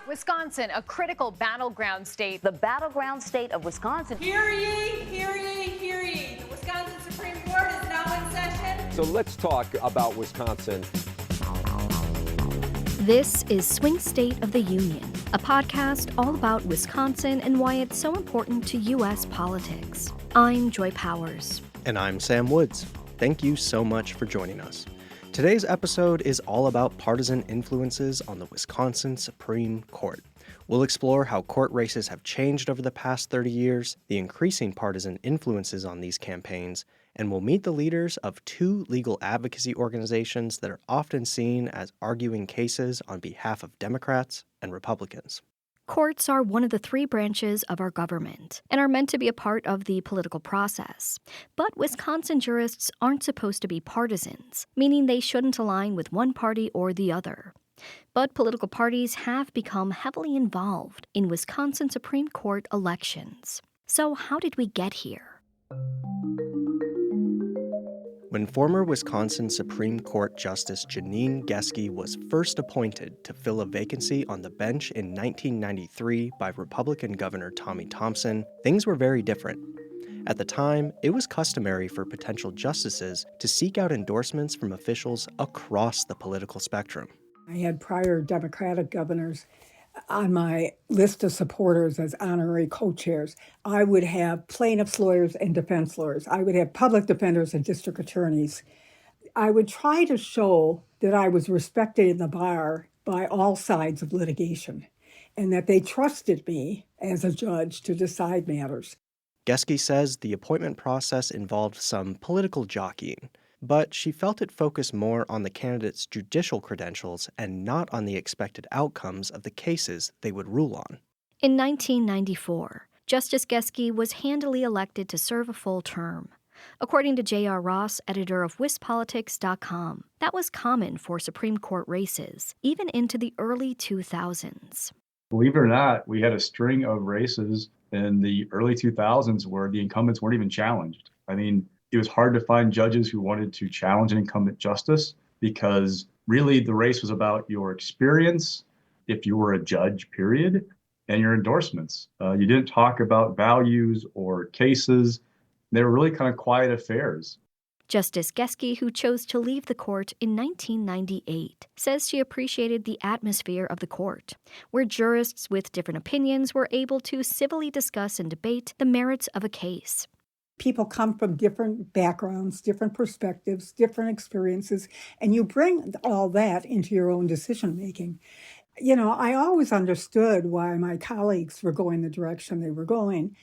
Wisconsin, a critical battleground state. The battleground state of Wisconsin. Hear ye, hear ye, hear ye. The Wisconsin Supreme Court is now in session. So let's talk about Wisconsin. This is Swing State of the Union, a podcast all about Wisconsin and why it's so important to U.S. politics. I'm Joy Powers. And I'm Sam Woods. Thank you so much for joining us. Today's episode is all about partisan influences on the Wisconsin Supreme Court. We'll explore how court races have changed over the past 30 years, the increasing partisan influences on these campaigns, and we'll meet the leaders of two legal advocacy organizations that are often seen as arguing cases on behalf of Democrats and Republicans. Courts are one of the three branches of our government and are meant to be a part of the political process. But Wisconsin jurists aren't supposed to be partisans, meaning they shouldn't align with one party or the other. But political parties have become heavily involved in Wisconsin Supreme Court elections. So how did we get here? When former Wisconsin Supreme Court Justice Janine Geske was first appointed to fill a vacancy on the bench in 1993 by Republican Governor Tommy Thompson, things were very different. At the time, it was customary for potential justices to seek out endorsements from officials across the political spectrum. I had prior Democratic governors on my list of supporters as honorary co-chairs. I would have plaintiffs' lawyers and defense lawyers. I would have public defenders and district attorneys. I would try to show that I was respected in the bar by all sides of litigation and that they trusted me as a judge to decide matters. Geske says the appointment process involved some political jockeying, but she felt it focused more on the candidates' judicial credentials and not on the expected outcomes of the cases they would rule on. In 1994, Justice Geske was handily elected to serve a full term. According to J.R. Ross, editor of WisPolitics.com, that was common for Supreme Court races, even into the early 2000s. Believe it or not, we had a string of races in the early 2000s where the incumbents weren't even challenged. It was hard to find judges who wanted to challenge an incumbent justice because really the race was about your experience, if you were a judge, period, and your endorsements. You didn't talk about values or cases. They were really kind of quiet affairs. Justice Geske, who chose to leave the court in 1998, says she appreciated the atmosphere of the court, where jurists with different opinions were able to civilly discuss and debate the merits of a case. People come from different backgrounds, different perspectives, different experiences, and you bring all that into your own decision-making. I always understood why my colleagues were going the direction they were going.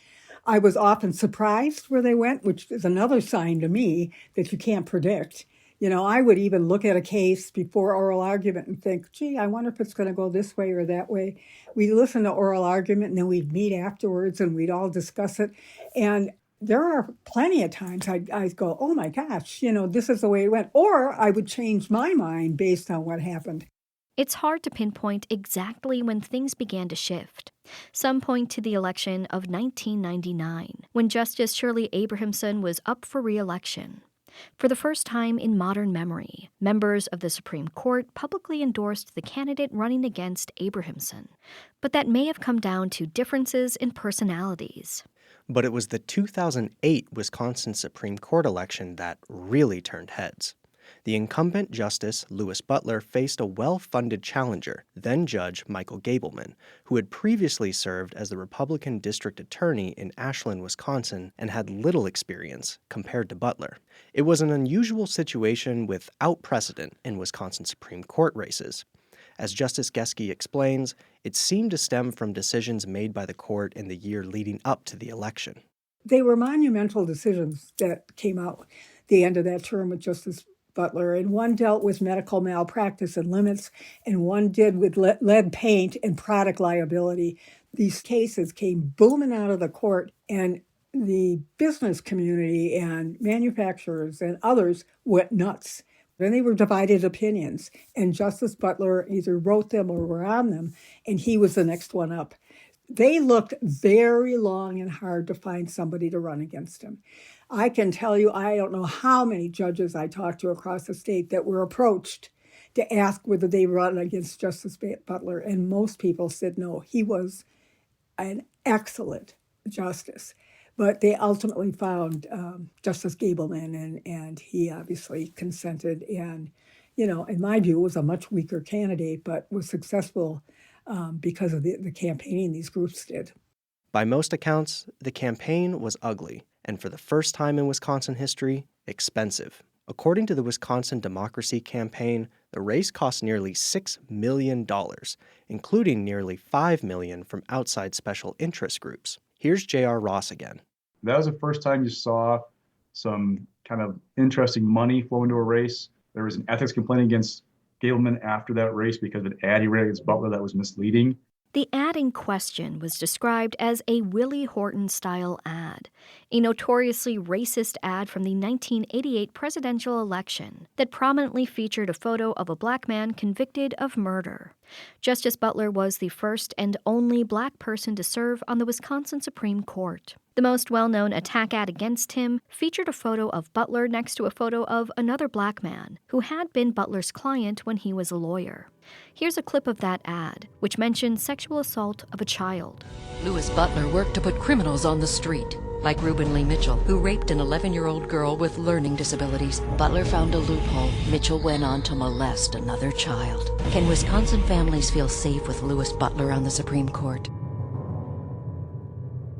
I was often surprised where they went, which is another sign to me that you can't predict. I would even look at a case before oral argument and think, gee, I wonder if it's going to go this way or that way. We'd listen to oral argument, and then we'd meet afterwards, and we'd all discuss it. And there are plenty of times I'd go, oh my gosh, this is the way it went. Or I would change my mind based on what happened. It's hard to pinpoint exactly when things began to shift. Some point to the election of 1999, when Justice Shirley Abrahamson was up for re-election. For the first time in modern memory, members of the Supreme Court publicly endorsed the candidate running against Abrahamson. But that may have come down to differences in personalities. But it was the 2008 Wisconsin Supreme Court election that really turned heads. The incumbent Justice Louis Butler faced a well-funded challenger, then-Judge Michael Gableman, who had previously served as the Republican District Attorney in Ashland, Wisconsin, and had little experience compared to Butler. It was an unusual situation without precedent in Wisconsin Supreme Court races. As Justice Geske explains, it seemed to stem from decisions made by the court in the year leading up to the election. They were monumental decisions that came out the end of that term with Justice Butler, and one dealt with medical malpractice and limits, and one did with lead paint and product liability. These cases came booming out of the court, and the business community and manufacturers and others went nuts. Then they were divided opinions, and Justice Butler either wrote them or were on them, and he was the next one up. They looked very long and hard to find somebody to run against him. I can tell you, I don't know how many judges I talked to across the state that were approached to ask whether they run against Justice Butler, and most people said no. He was an excellent justice. But they ultimately found Justice Gableman, and he obviously consented. And, in my view, was a much weaker candidate, but was successful because of the campaigning these groups did. By most accounts, the campaign was ugly, and for the first time in Wisconsin history, expensive. According to the Wisconsin Democracy Campaign, the race cost nearly $6 million, including nearly $5 million from outside special interest groups. Here's J.R. Ross again. That was the first time you saw some kind of interesting money flow into a race. There was an ethics complaint against Gableman after that race because of an ad he ran against Butler that was misleading. The ad in question was described as a Willie Horton-style ad, a notoriously racist ad from the 1988 presidential election that prominently featured a photo of a black man convicted of murder. Justice Butler was the first and only black person to serve on the Wisconsin Supreme Court. The most well-known attack ad against him featured a photo of Butler next to a photo of another black man who had been Butler's client when he was a lawyer. Here's a clip of that ad, which mentioned sexual assault of a child. Louis Butler worked to put criminals on the street, like Reuben Lee Mitchell, who raped an 11-year-old girl with learning disabilities. Butler found a loophole. Mitchell went on to molest another child. Can Wisconsin families feel safe with Louis Butler on the Supreme Court?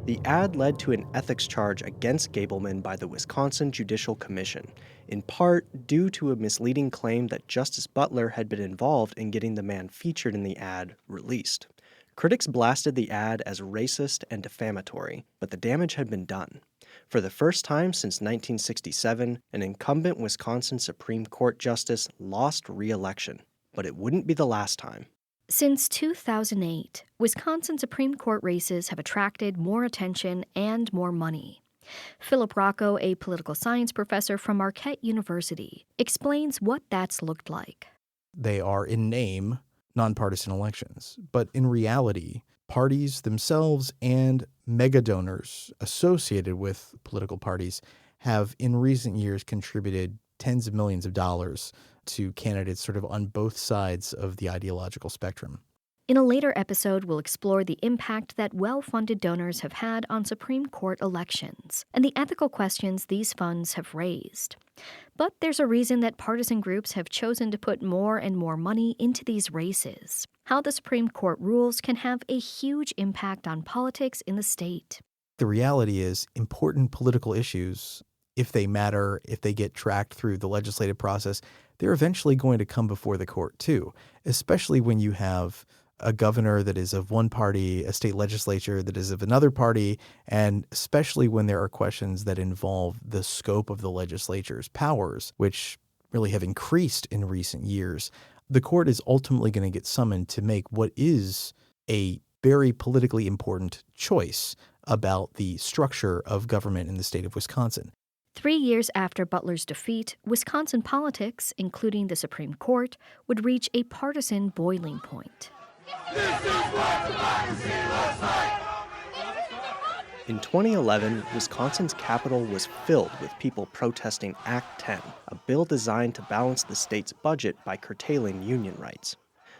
The ad led to an ethics charge against Gableman by the Wisconsin Judicial Commission, in part due to a misleading claim that Justice Butler had been involved in getting the man featured in the ad released. Critics blasted the ad as racist and defamatory, but the damage had been done. For the first time since 1967, an incumbent Wisconsin Supreme Court justice lost re-election, but it wouldn't be the last time. Since 2008, Wisconsin Supreme Court races have attracted more attention and more money. Philip Rocco, a political science professor from Marquette University, explains what that's looked like. They are, in name, nonpartisan elections, but in reality, parties themselves and mega donors associated with political parties have in recent years contributed tens of millions of dollars to candidates sort of on both sides of the ideological spectrum. In a later episode, we'll explore the impact that well-funded donors have had on Supreme Court elections and the ethical questions these funds have raised. But there's a reason that partisan groups have chosen to put more and more money into these races. How the Supreme Court rules can have a huge impact on politics in the state. The reality is, important political issues, if they matter, if they get tracked through the legislative process, they're eventually going to come before the court too, especially when you have a governor that is of one party, a state legislature that is of another party, and especially when there are questions that involve the scope of the legislature's powers, which really have increased in recent years. The court is ultimately going to get summoned to make what is a very politically important choice about the structure of government in the state of Wisconsin. 3 years after Butler's defeat, Wisconsin politics, including the Supreme Court, would reach a partisan boiling point. In 2011, Wisconsin's capital was filled with people protesting Act 10, a bill designed to balance the state's budget by curtailing union rights.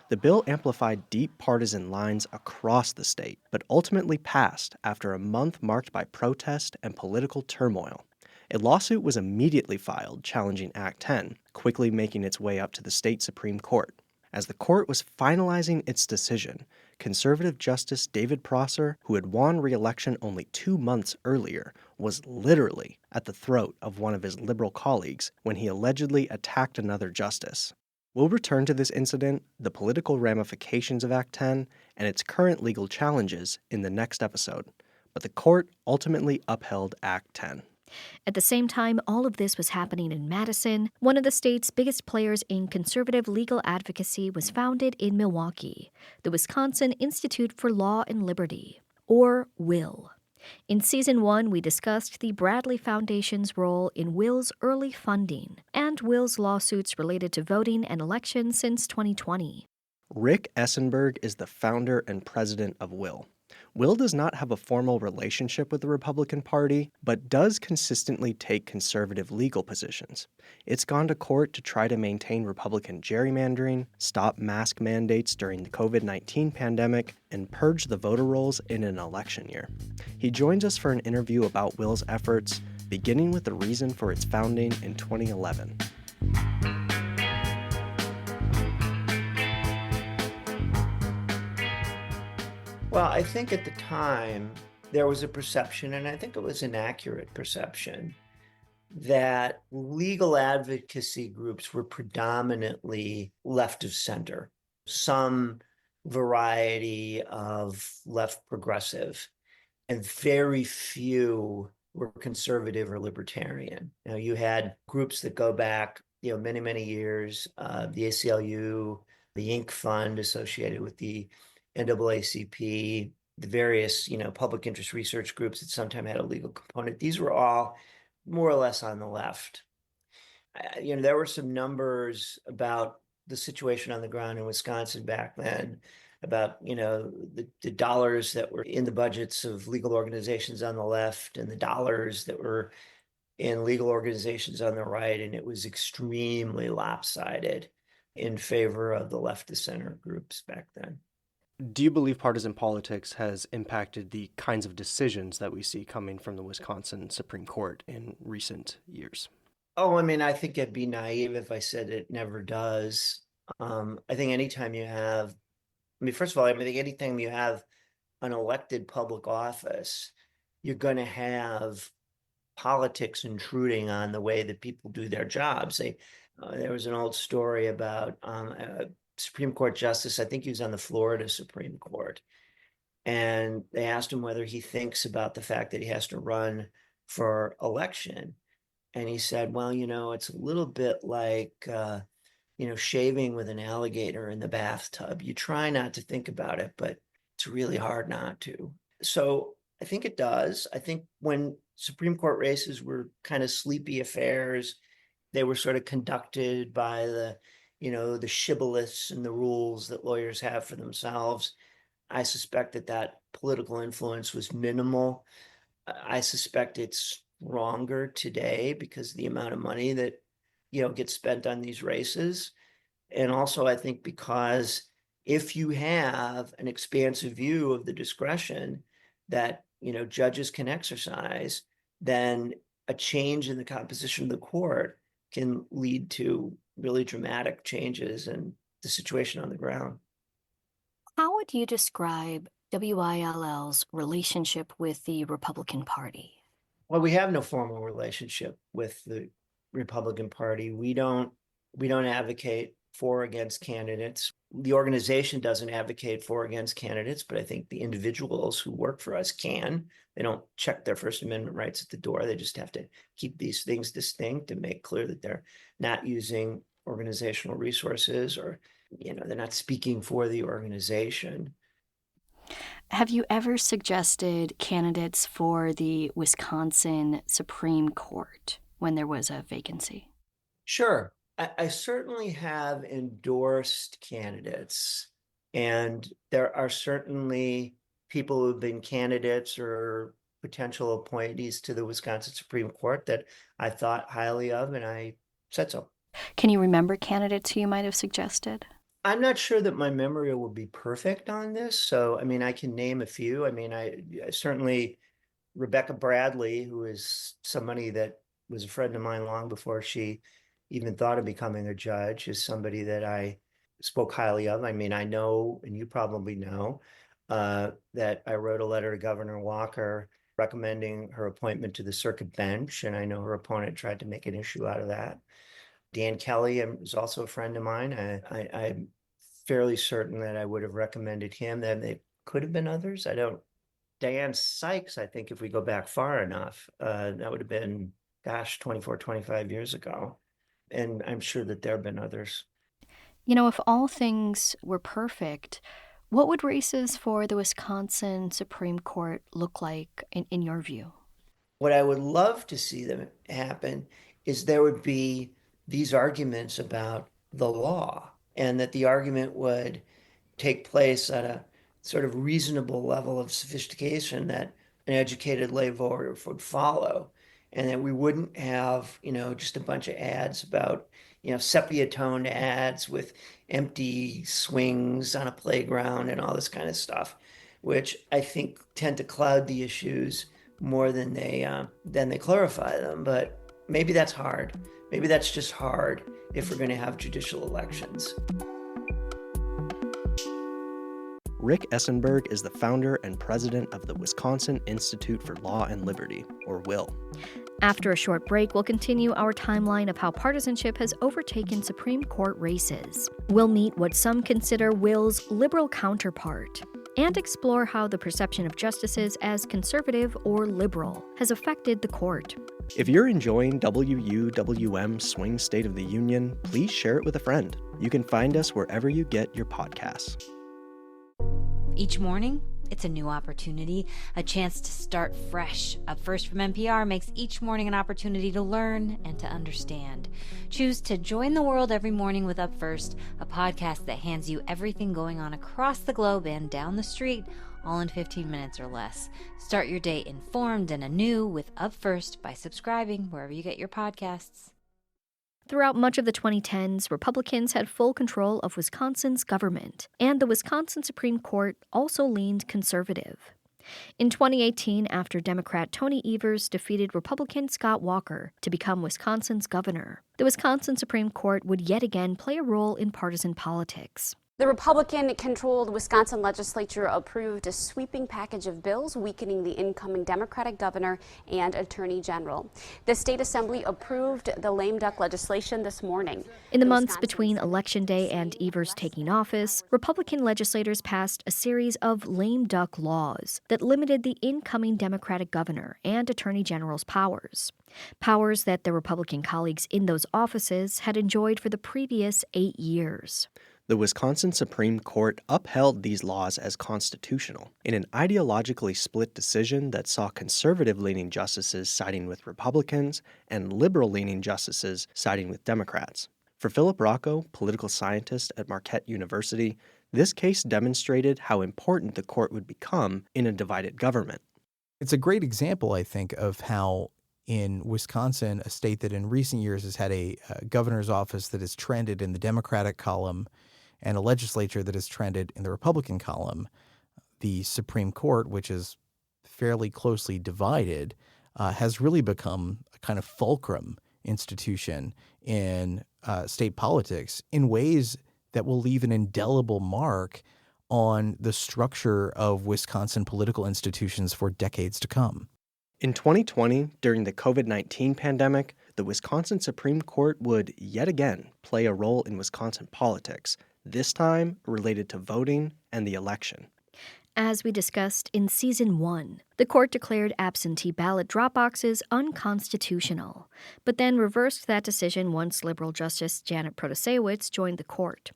The bill amplified deep partisan lines across the state, but ultimately passed after a month marked by protest and political turmoil. A lawsuit was immediately filed challenging Act 10, quickly making its way up to the state Supreme Court. As the court was finalizing its decision, conservative Justice David Prosser, who had won re-election only 2 months earlier, was literally at the throat of one of his liberal colleagues when he allegedly attacked another justice. We'll return to this incident, the political ramifications of Act 10, and its current legal challenges in the next episode. But the court ultimately upheld Act 10. At the same time all of this was happening in Madison, one of the state's biggest players in conservative legal advocacy was founded in Milwaukee, the Wisconsin Institute for Law and Liberty, or WILL. In Season 1, we discussed the Bradley Foundation's role in WILL's early funding and WILL's lawsuits related to voting and elections since 2020. Rick Essenberg is the founder and president of WILL. Will does not have a formal relationship with the Republican Party, but does consistently take conservative legal positions. It's gone to court to try to maintain Republican gerrymandering, stop mask mandates during the COVID-19 pandemic, and purge the voter rolls in an election year. He joins us for an interview about Will's efforts, beginning with the reason for its founding in 2011. Well, I think at the time there was a perception, and I think it was an accurate perception, that legal advocacy groups were predominantly left of center, some variety of left progressive, and very few were conservative or libertarian. You had groups that go back, many, many years, the ACLU, the Inc. Fund associated with the NAACP, the various, public interest research groups that sometimes had a legal component. These were all more or less on the left. There were some numbers about the situation on the ground in Wisconsin back then, about, the dollars that were in the budgets of legal organizations on the left and the dollars that were in legal organizations on the right. And it was extremely lopsided in favor of the left of center groups back then. Do you believe partisan politics has impacted the kinds of decisions that we see coming from the Wisconsin Supreme Court in recent years? Oh, I think I'd be naive if I said it never does. I think anytime you have, first of all, I think anytime you have an elected public office, you're going to have politics intruding on the way that people do their jobs. There was an old story about Supreme Court justice, I think he was on the Florida Supreme Court, and they asked him whether he thinks about the fact that he has to run for election. And he said, well, it's a little bit like, shaving with an alligator in the bathtub. You try not to think about it, but it's really hard not to. So I think it does. I think when Supreme Court races were kind of sleepy affairs, they were sort of conducted by the shibboleths and the rules that lawyers have for themselves. I suspect that political influence was minimal. I suspect it's stronger today because of the amount of money that, gets spent on these races. And also, I think because if you have an expansive view of the discretion that, judges can exercise, then a change in the composition of the court can lead to really dramatic changes in the situation on the ground. How would you describe WILL's relationship with the Republican Party? Well, we have no formal relationship with the Republican Party. We don't advocate for or against candidates. The organization doesn't advocate for or against candidates, but I think the individuals who work for us can. They don't check their First Amendment rights at the door. They just have to keep these things distinct and make clear that they're not using organizational resources or, they're not speaking for the organization. Have you ever suggested candidates for the Wisconsin Supreme Court when there was a vacancy? Sure. I certainly have endorsed candidates, and there are certainly people who've been candidates or potential appointees to the Wisconsin Supreme Court that I thought highly of, and I said so. Can you remember candidates who you might have suggested? I'm not sure that my memory will be perfect on this. So, I can name a few. I certainly, Rebecca Bradley, who is somebody that was a friend of mine long before she even thought of becoming a judge, is somebody that I spoke highly of. I know, and you probably know, that I wrote a letter to Governor Walker recommending her appointment to the circuit bench, and I know her opponent tried to make an issue out of that. Dan Kelly is also a friend of mine. I'm fairly certain that I would have recommended him. Then there could have been others. Diane Sykes, I think if we go back far enough, that would have been, 24, 25 years ago. And I'm sure that there have been others. If all things were perfect, what would races for the Wisconsin Supreme Court look like in your view? What I would love to see them happen is there would be these arguments about the law, and that the argument would take place at a sort of reasonable level of sophistication that an educated lay voter would follow, and that we wouldn't have, just a bunch of ads about, sepia toned ads with empty swings on a playground and all this kind of stuff, which I think tend to cloud the issues more than they clarify them. But maybe that's hard. Maybe that's just hard if we're going to have judicial elections. Rick Essenberg is the founder and president of the Wisconsin Institute for Law and Liberty, or WIL. After a short break, we'll continue our timeline of how partisanship has overtaken Supreme Court races. We'll meet what some consider WIL's liberal counterpart and explore how the perception of justices as conservative or liberal has affected the court. If you're enjoying WUWM Swing State of the Union, please share it with a friend. You can find us wherever you get your podcasts. Each morning, it's a new opportunity, a chance to start fresh. Up First from NPR makes each morning an opportunity to learn and to understand. Choose to join the world every morning with Up First, a podcast that hands you everything going on across the globe and down the street, all in 15 minutes or less. Start your day informed and anew with Up First by subscribing wherever you get your podcasts. Throughout much of the 2010s, Republicans had full control of Wisconsin's government, and the Wisconsin Supreme Court also leaned conservative. In 2018, after Democrat Tony Evers defeated Republican Scott Walker to become Wisconsin's governor, the Wisconsin Supreme Court would yet again play a role in partisan politics. The Republican-controlled Wisconsin legislature approved a sweeping package of bills weakening the incoming Democratic governor and attorney general. The state assembly approved the lame duck legislation this morning. In the months between Election Day and Evers taking office, Republican legislators passed a series of lame duck laws that limited the incoming Democratic governor and attorney general's powers. Powers that their Republican colleagues in those offices had enjoyed for the previous 8 years. The Wisconsin Supreme Court upheld these laws as constitutional in an ideologically split decision that saw conservative-leaning justices siding with Republicans and liberal-leaning justices siding with Democrats. For Philip Rocco, political scientist at Marquette University, this case demonstrated how important the court would become in a divided government. It's a great example, I think, of how in Wisconsin, a state that in recent years has had a governor's office that has trended in the Democratic column and a legislature that has trended in the Republican column, the Supreme Court, which is fairly closely divided, has really become a kind of fulcrum institution in state politics in ways that will leave an indelible mark on the structure of Wisconsin political institutions for decades to come. In 2020, during the COVID-19 pandemic, the Wisconsin Supreme Court would yet again play a role in Wisconsin politics, this time related to voting and the election. As we discussed in Season 1, the court declared absentee ballot drop boxes unconstitutional, but then reversed that decision once liberal Justice Janet Protasewicz joined the court.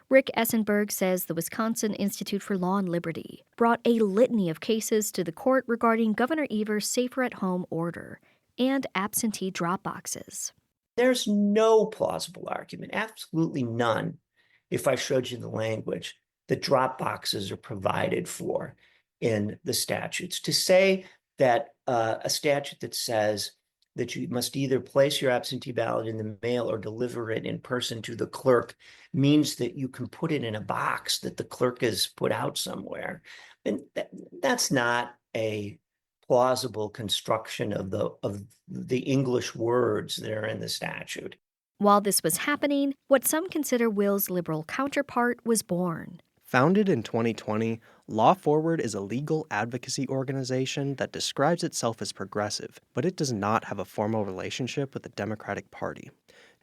Rick Essenberg says the Wisconsin Institute for Law and Liberty brought a litany of cases to the court regarding Governor Evers' safer-at-home order and absentee drop boxes. There's no plausible argument, absolutely none, if I showed you the language that drop boxes are provided for in the statutes. To say that a statute that says that you must either place your absentee ballot in the mail or deliver it in person to the clerk means that you can put it in a box that the clerk has put out somewhere. And that's not a plausible construction of the English words that are in the statute. While this was happening, what some consider WIL's liberal counterpart was born. Founded in 2020, Law Forward is a legal advocacy organization that describes itself as progressive, but it does not have a formal relationship with the Democratic Party.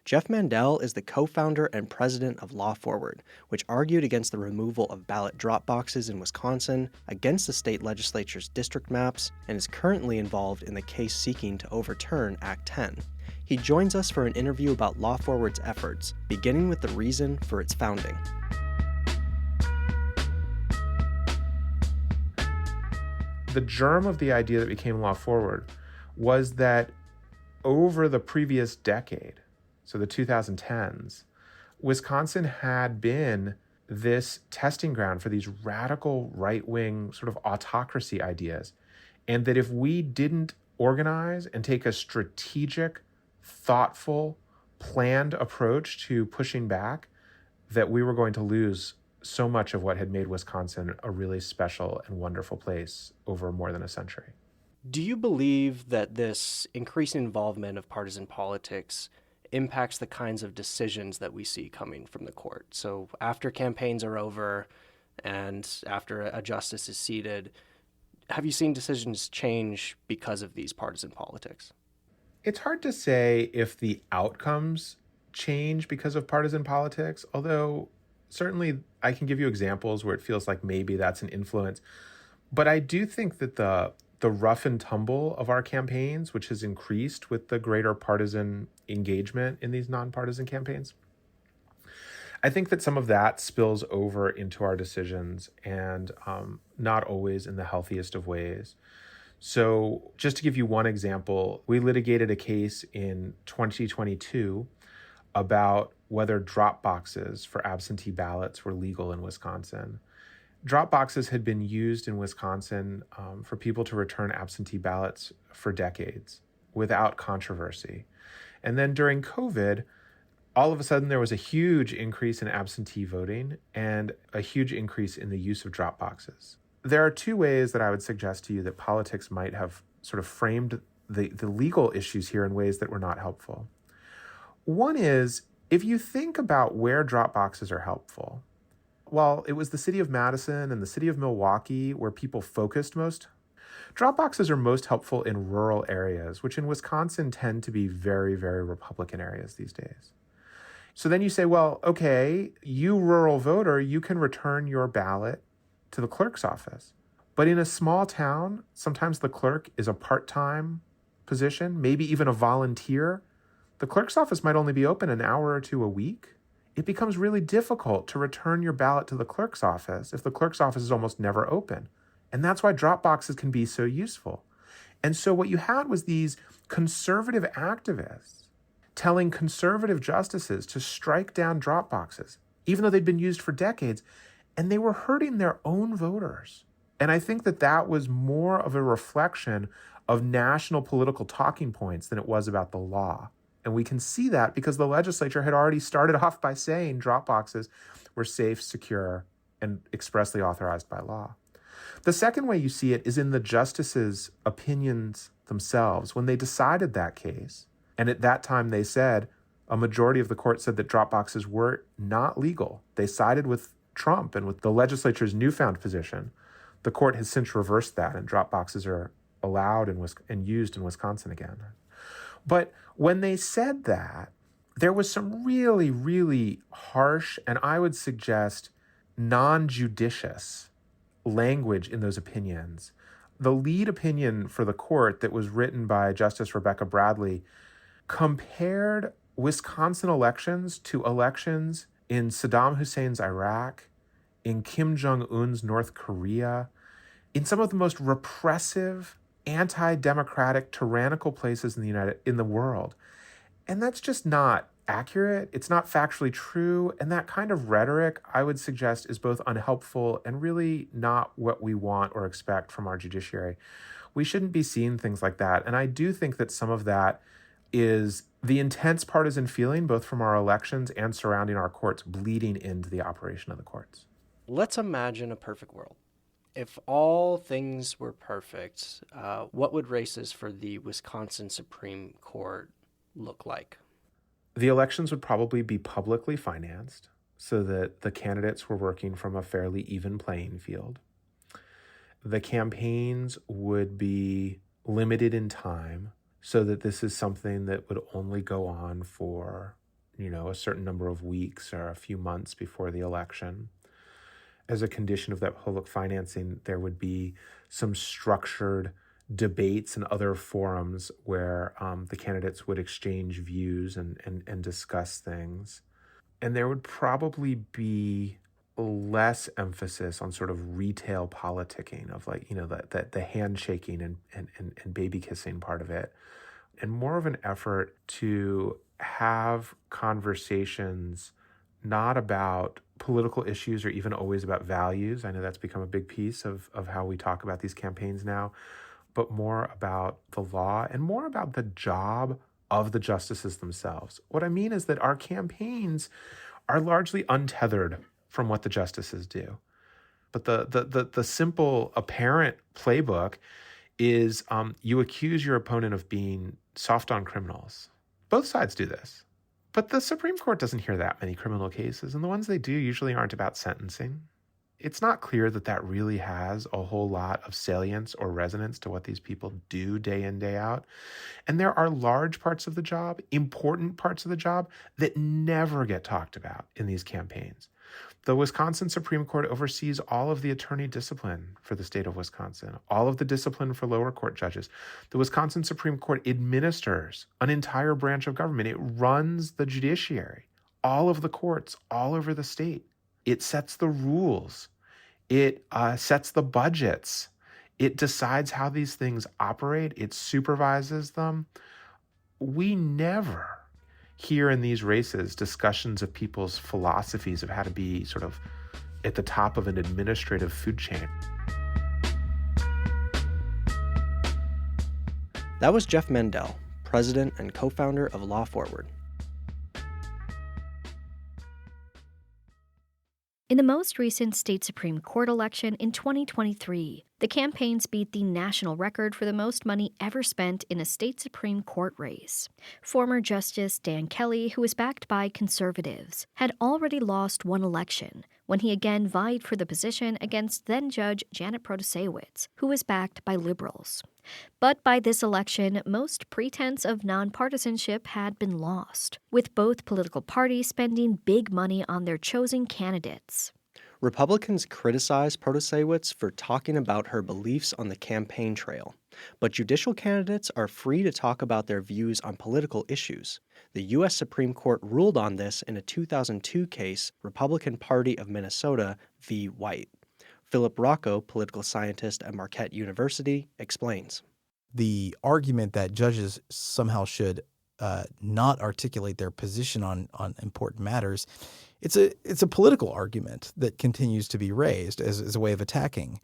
Jeff Mandel is the co-founder and president of Law Forward, which argued against the removal of ballot drop boxes in Wisconsin, against the state legislature's district maps, and is currently involved in the case seeking to overturn Act 10. He joins us for an interview about Law Forward's efforts, beginning with the reason for its founding. The germ of the idea that became Law Forward was that over the previous decade, so the 2010s, Wisconsin had been this testing ground for these radical right-wing sort of autocracy ideas. And that if we didn't organize and take a strategic, thoughtful, planned approach to pushing back, that we were going to lose so much of what had made Wisconsin a really special and wonderful place over more than a century. Do you believe that this increasing involvement of partisan politics impacts the kinds of decisions that we see coming from the court? So after campaigns are over and after a justice is seated, have you seen decisions change because of these partisan politics? It's hard to say if the outcomes change because of partisan politics, although certainly I can give you examples where it feels like maybe that's an influence. But I do think that the rough and tumble of our campaigns, which has increased with the greater partisan engagement in these nonpartisan campaigns, I think that some of that spills over into our decisions, and not always in the healthiest of ways. So just to give you one example, we litigated a case in 2022 about whether drop boxes for absentee ballots were legal in Wisconsin. Drop boxes had been used in Wisconsin for people to return absentee ballots for decades without controversy. And then during COVID, all of a sudden there was a huge increase in absentee voting and a huge increase in the use of drop boxes. There are two ways that I would suggest to you that politics might have sort of framed the legal issues here in ways that were not helpful. One is, if you think about where drop boxes are helpful, well, it was the city of Madison and the city of Milwaukee where people focused most. Drop boxes are most helpful in rural areas, which in Wisconsin tend to be very, very Republican areas these days. So then you say, well, okay, you rural voter, you can return your ballot to the clerk's office. But in a small town, sometimes the clerk is a part-time position, maybe even a volunteer. The clerk's office might only be open an hour or two a week. It becomes really difficult to return your ballot to the clerk's office if the clerk's office is almost never open. And that's why drop boxes can be so useful. And so what you had was these conservative activists telling conservative justices to strike down drop boxes, even though they'd been used for decades, and they were hurting their own voters. And I think that that was more of a reflection of national political talking points than it was about the law. And we can see that because the legislature had already started off by saying drop boxes were safe, secure, and expressly authorized by law. The second way you see it is in the justices' opinions themselves. When they decided that case, and at that time they said, a majority of the court said that drop boxes were not legal. They sided with Trump and with the legislature's newfound position. The court has since reversed that, and drop boxes are allowed and used in Wisconsin again. But when they said that, there was some really, really harsh, and I would suggest non-judicious language in those opinions. The lead opinion for the court that was written by Justice Rebecca Bradley compared Wisconsin elections to elections in Saddam Hussein's Iraq, in Kim Jong-un's North Korea, in some of the most repressive, anti-democratic, tyrannical places in the world. And that's just not accurate. It's not factually true. And that kind of rhetoric, I would suggest, is both unhelpful and really not what we want or expect from our judiciary. We shouldn't be seeing things like that. And I do think that some of that is the intense partisan feeling, both from our elections and surrounding our courts, bleeding into the operation of the courts. Let's imagine a perfect world. If all things were perfect, what would races for the Wisconsin Supreme Court look like? The elections would probably be publicly financed so that the candidates were working from a fairly even playing field. The campaigns would be limited in time so that this is something that would only go on for, a certain number of weeks or a few months before the election. As a condition of that public financing, there would be some structured debates and other forums where the candidates would exchange views and discuss things. And there would probably be less emphasis on sort of retail politicking of the handshaking and baby kissing part of it, and more of an effort to have conversations not about political issues are even always about values. I know that's become a big piece of how we talk about these campaigns now, but more about the law and more about the job of the justices themselves. What I mean is that our campaigns are largely untethered from what the justices do. But the simple apparent playbook is you accuse your opponent of being soft on criminals. Both sides do this. But the Supreme Court doesn't hear that many criminal cases, and the ones they do usually aren't about sentencing. It's not clear that that really has a whole lot of salience or resonance to what these people do day in, day out. And there are large parts of the job, important parts of the job, that never get talked about in these campaigns. The Wisconsin Supreme Court oversees all of the attorney discipline for the state of Wisconsin, all of the discipline for lower court judges. The Wisconsin Supreme Court administers an entire branch of government. It runs the judiciary, all of the courts all over the state. It sets the rules. It sets the budgets. It decides how these things operate. It supervises them. We never hear in these races discussions of people's philosophies of how to be sort of at the top of an administrative food chain. That was Jeff Mendel, president and co-founder of Law Forward. In the most recent state Supreme Court election in 2023, the campaigns beat the national record for the most money ever spent in a state Supreme Court race. Former Justice Dan Kelly, who was backed by conservatives, had already lost one election when he again vied for the position against then-Judge Janet Protasiewicz, who was backed by liberals. But by this election, most pretense of nonpartisanship had been lost, with both political parties spending big money on their chosen candidates. Republicans criticized Protasiewicz for talking about her beliefs on the campaign trail, but judicial candidates are free to talk about their views on political issues. The U.S. Supreme Court ruled on this in a 2002 case, Republican Party of Minnesota v. White. Philip Rocco, political scientist at Marquette University, explains. The argument that judges somehow should not articulate their position on important matters, it's a political argument that continues to be raised as a way of attacking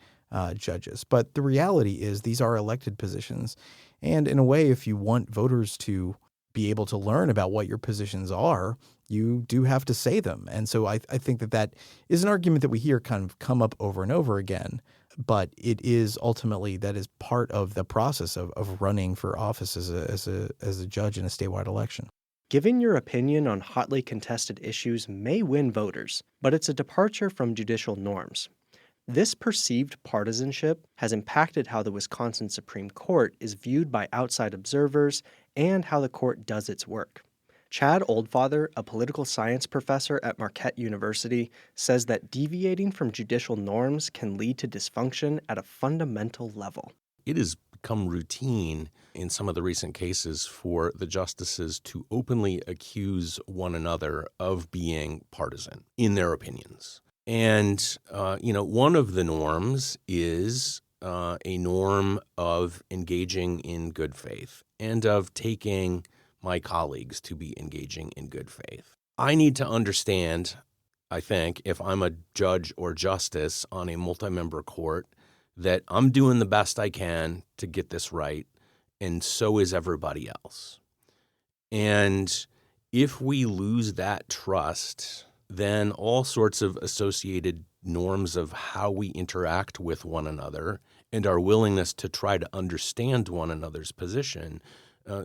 judges. But the reality is these are elected positions. And in a way, if you want voters to be able to learn about what your positions are, you do have to say them. And so I think that is an argument that we hear kind of come up over and over again. But it is ultimately that is part of the process of running for office as a judge in a statewide election. Giving your opinion on hotly contested issues may win voters, but it's a departure from judicial norms. This perceived partisanship has impacted how the Wisconsin Supreme Court is viewed by outside observers and how the court does its work. Chad Oldfather, a political science professor at Marquette University, says that deviating from judicial norms can lead to dysfunction at a fundamental level. It has become routine in some of the recent cases for the justices to openly accuse one another of being partisan in their opinions. And, one of the norms is a norm of engaging in good faith and of taking my colleagues to be engaging in good faith. I need to understand, I think, if I'm a judge or justice on a multi-member court, that I'm doing the best I can to get this right, and so is everybody else. And if we lose that trust, then all sorts of associated norms of how we interact with one another and our willingness to try to understand one another's position,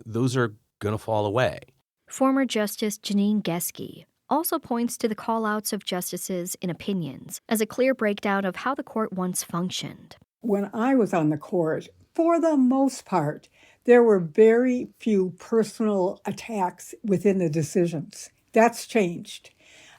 those are going to fall away. Former Justice Janine Geske also points to the call-outs of justices in opinions as a clear breakdown of how the court once functioned. When I was on the court, for the most part, there were very few personal attacks within the decisions. That's changed.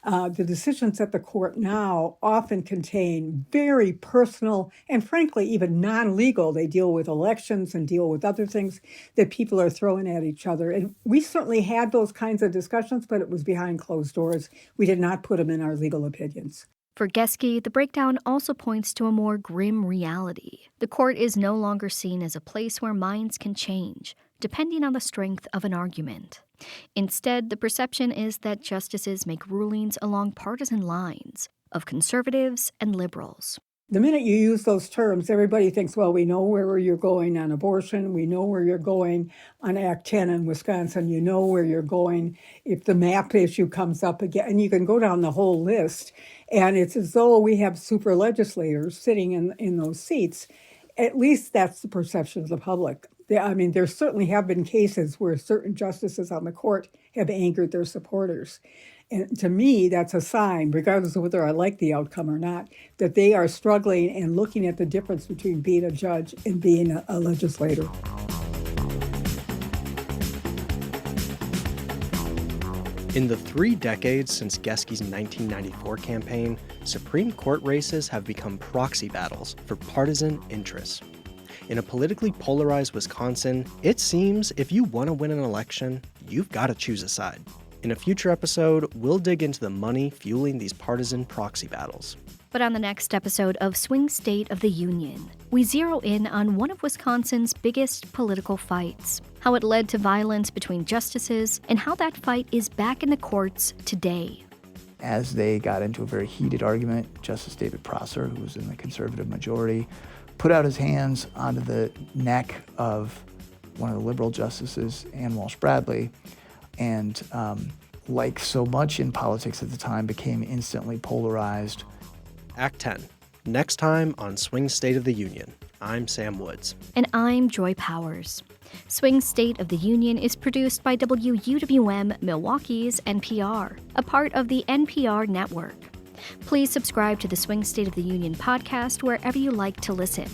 The decisions at the court now often contain very personal and frankly even non-legal. They deal with elections and deal with other things that people are throwing at each other. And we certainly had those kinds of discussions, but it was behind closed doors. We did not put them in our legal opinions. For Geske, the breakdown also points to a more grim reality. The court is no longer seen as a place where minds can change, depending on the strength of an argument. Instead, the perception is that justices make rulings along partisan lines of conservatives and liberals. The minute you use those terms, everybody thinks, well, we know where you're going on abortion. We know where you're going on Act 10 in Wisconsin. You know where you're going if the map issue comes up again. And you can go down the whole list. And it's as though we have super legislators sitting in those seats. At least that's the perception of the public. I mean, there certainly have been cases where certain justices on the court have angered their supporters. And to me, that's a sign, regardless of whether I like the outcome or not, that they are struggling and looking at the difference between being a judge and being a legislator. In the 3 decades since Geske 1994 campaign, Supreme Court races have become proxy battles for partisan interests. In a politically polarized Wisconsin, it seems if you want to win an election, you've got to choose a side. In a future episode, we'll dig into the money fueling these partisan proxy battles. But on the next episode of Swing State of the Union, we zero in on one of Wisconsin's biggest political fights, how it led to violence between justices, and how that fight is back in the courts today. As they got into a very heated argument, Justice David Prosser, who was in the conservative majority, put out his hands onto the neck of one of the liberal justices, Ann Walsh Bradley, and like so much in politics at the time, became instantly polarized. Act 10, next time on Swing State of the Union. I'm Sam Woods. And I'm Joy Powers. Swing State of the Union is produced by WUWM Milwaukee's NPR, a part of the NPR network. Please subscribe to the Swing State of the Union podcast wherever you like to listen.